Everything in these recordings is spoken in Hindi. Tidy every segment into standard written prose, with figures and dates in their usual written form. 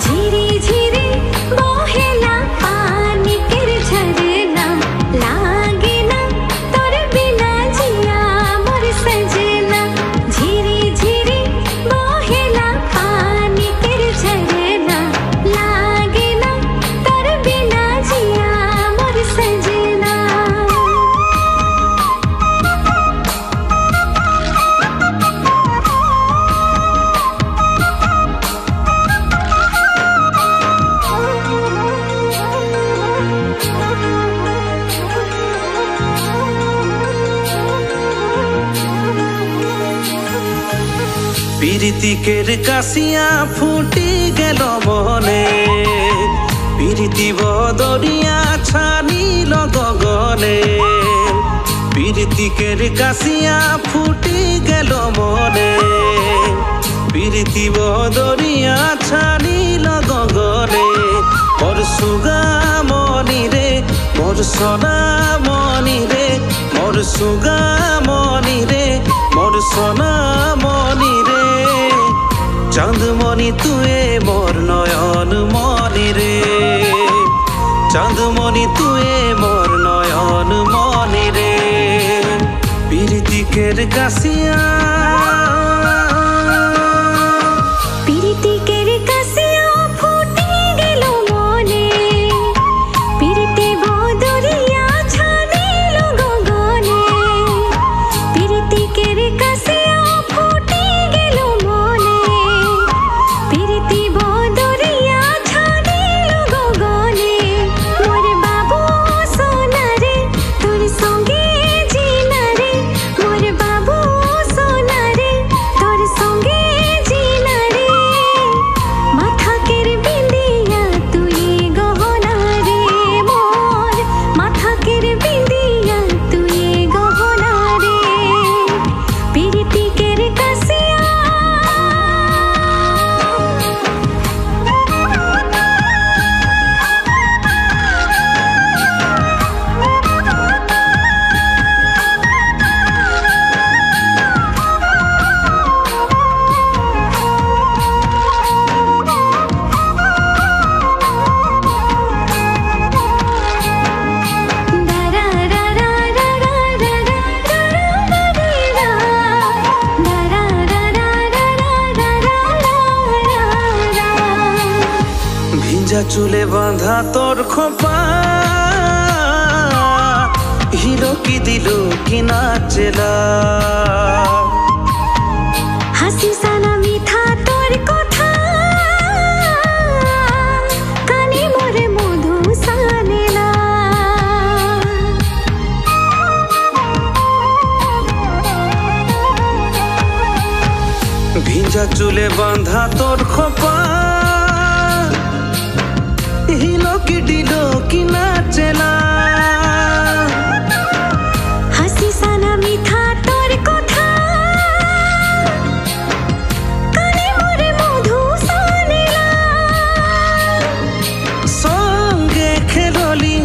झिरी झिरी बहेला पानी केर झरना लागे ना तोर बिना जिया मोर सजना। झिरी झिरी बहेला पानी केर झरना लागे ना तोर बिना जिया मोर सजना। पीरितिकेर कासिया फुटी गेल मने पीरिति बदरिया छानिल गगने। पीरितिकेर कासिया फुटी गेल मने पीरिति बदरिया छानिल गगने। मोर सुगा मनी रे मोर सोना मनी रे मोर सुगा मनी रे मोर सोना मनी रे। चांदमणि तुए मोर नयन मनी रे चांदमणि तुए मोर नयन मनी रे। पीरितिकेर कासिया पीरितिकेर कासिया फुटी गेल मने पीरिति बदरिया छानिल गगने। पीरितिकेर कासिया फुटी गेल मने पीरिति बदरिया छानिल गगने। मोर बाबू सोना रे तोर संगे जीना रे मोर बाबू सोना रे तोर संगे जीना रे। माथा केर बिंदिया तुई गहना रे मोर माथा केर बिंदिया तुई गहना रे। पीरितिकेर कासिया ভিজা চুলে বাঁধা তোর খোপা হিরো কি দিল কি নাচেলা। হাসি সানা মিঠা তোর কথা কানে মোরে মধু সানেলা। ভিজা চুলে বাঁধা তোর খোপা হিলো কি দিল কি নাচেলা। হাসি সানা মিঠা তোর কথা কানে মোরে মধু সানেলা। সঙ্গে খেললি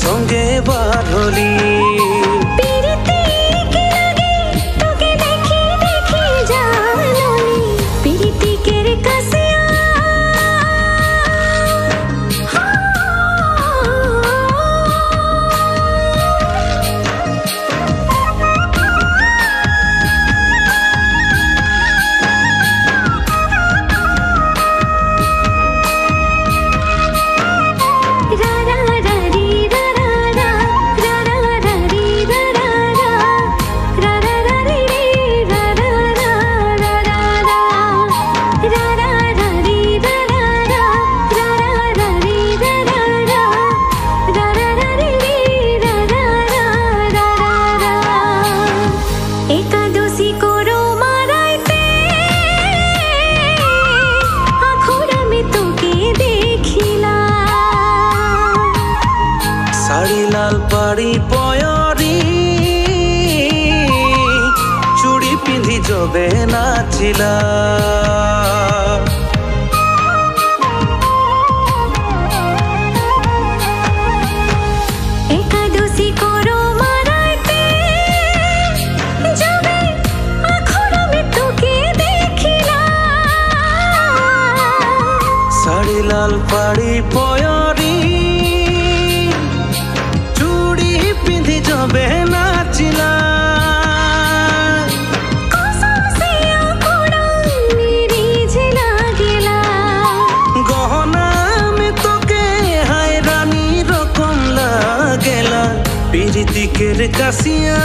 সঙ্গে বারলি পীরিতি কি লাগে তোকে দেখি দেখি জানলি। পীরিতিকের কাসিয়া एकादशी करो माराइते आँखों में तोके देखिला। শাড়ি লাল পাড়ি পয়রি চুড়ি পিন্ধি যবে নাচিলা। एकादशी करो माराइते जबे आँखों में तोके देखिला। জাল পাড়ি পয়রি চুড়ি পিন্ধি যবে নাচিলা গহনা মে তোকে হায়রানি রকম লাগেলা পিরিতিকের কাশিয়া